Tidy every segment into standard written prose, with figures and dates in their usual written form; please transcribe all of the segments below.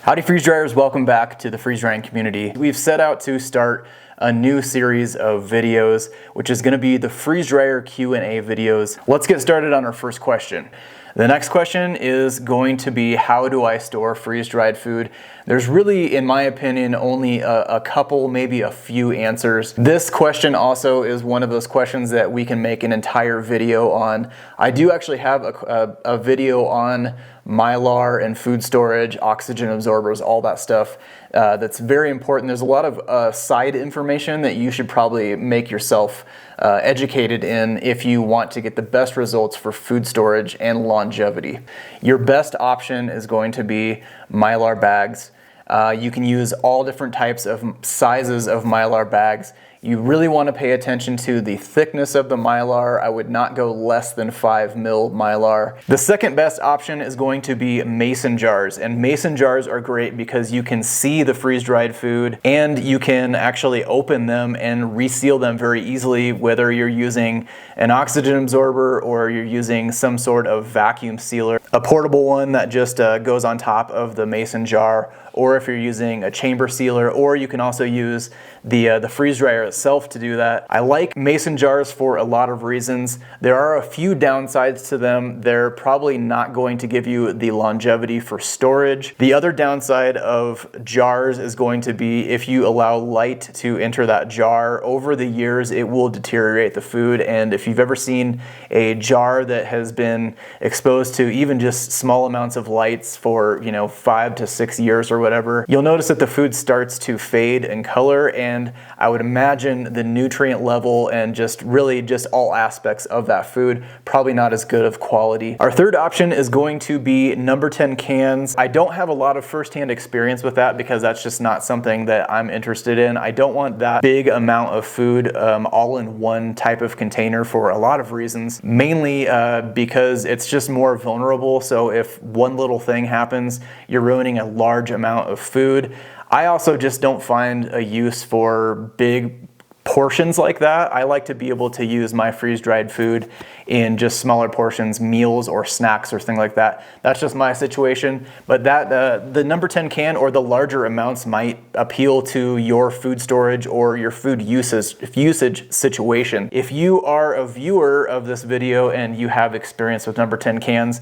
Howdy freeze dryers, welcome back to the freeze drying community. We've set out to start a new series of videos, which is going to be the freeze dryer Q&A videos. Let's get started on our first question. The next question is going to be, how do I store freeze-dried food? There's really, in my opinion, only a couple, maybe a few answers. This question also is one of those questions that we can make an entire video on. I do actually have a video on Mylar and food storage, oxygen absorbers, all that stuff. That's very important. There's a lot of side information that you should probably make yourself educated in if you want to get the best results for food storage and longevity. Your best option is going to be Mylar bags. You can use all different types of sizes of Mylar bags. You really want to pay attention to the thickness of the Mylar. I would not go less than 5 mil Mylar. The second best option is going to be mason jars, and mason jars are great because you can see the freeze-dried food and you can actually open them and reseal them very easily, whether you're using an oxygen absorber or you're using some sort of vacuum sealer, a portable one that just goes on top of the mason jar, or if you're using a chamber sealer, or you can also use the freeze dryer itself to do that. I like mason jars for a lot of reasons. There are a few downsides to them. They're probably not going to give you the longevity for storage. The other downside of jars is going to be if you allow light to enter that jar, over the years it will deteriorate the food. And if you've ever seen a jar that has been exposed to even just small amounts of lights for 5 to 6 years or whatever, you'll notice that the food starts to fade in color, and I would imagine the nutrient level and just all aspects of that food probably not as good of quality. Our third option is going to be number 10 cans. I don't have a lot of firsthand experience with that because that's just not something that I'm interested in. I don't want that big amount of food all in one type of container for a lot of reasons, mainly because it's just more vulnerable. So if one little thing happens, you're ruining a large amount of food. I also just don't find a use for big portions like that. I like to be able to use my freeze-dried food in just smaller portions, meals or snacks or things like that. That's just my situation. But that the number 10 can or the larger amounts might appeal to your food storage or your food usage situation. If you are a viewer of this video and you have experience with number 10 cans,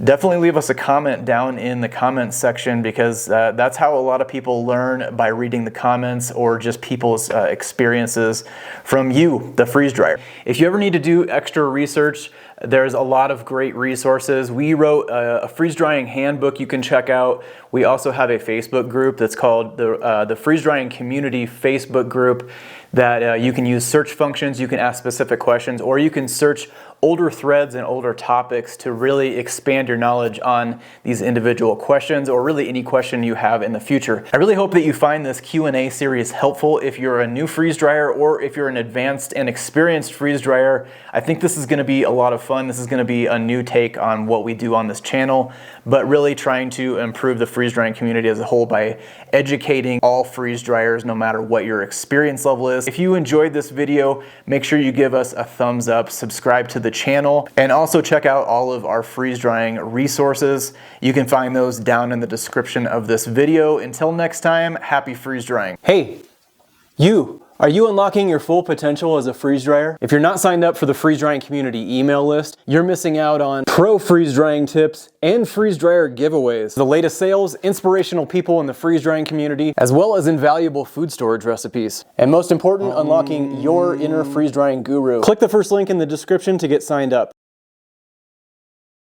definitely leave us a comment down in the comments section, because that's how a lot of people learn, by reading the comments or just people's experiences from you, the freeze dryer. If you ever need to do extra research, there's a lot of great resources. We wrote a freeze drying handbook you can check out. We also have a Facebook group that's called the Freeze Drying Community Facebook group that you can use search functions. You can ask specific questions, or you can search older threads and older topics to really expand your knowledge on these individual questions, or really any question you have in the future. I really hope that you find this Q&A series helpful if you're a new freeze dryer or if you're an advanced and experienced freeze dryer. I think this is going to be a lot of fun. This is going to be a new take on what we do on this channel, but really trying to improve the freeze drying community as a whole by educating all freeze dryers, no matter what your experience level is. If you enjoyed this video, make sure you give us a thumbs up, subscribe to the channel, and also check out all of our freeze drying resources. You can find those down in the description of this video. Until next time, happy freeze drying. Hey, you! Are you unlocking your full potential as a freeze dryer? If you're not signed up for the freeze drying community email list, you're missing out on pro freeze drying tips and freeze dryer giveaways, the latest sales, inspirational people in the freeze drying community, as well as invaluable food storage recipes. And most important, unlocking your inner freeze drying guru. Click the first link in the description to get signed up.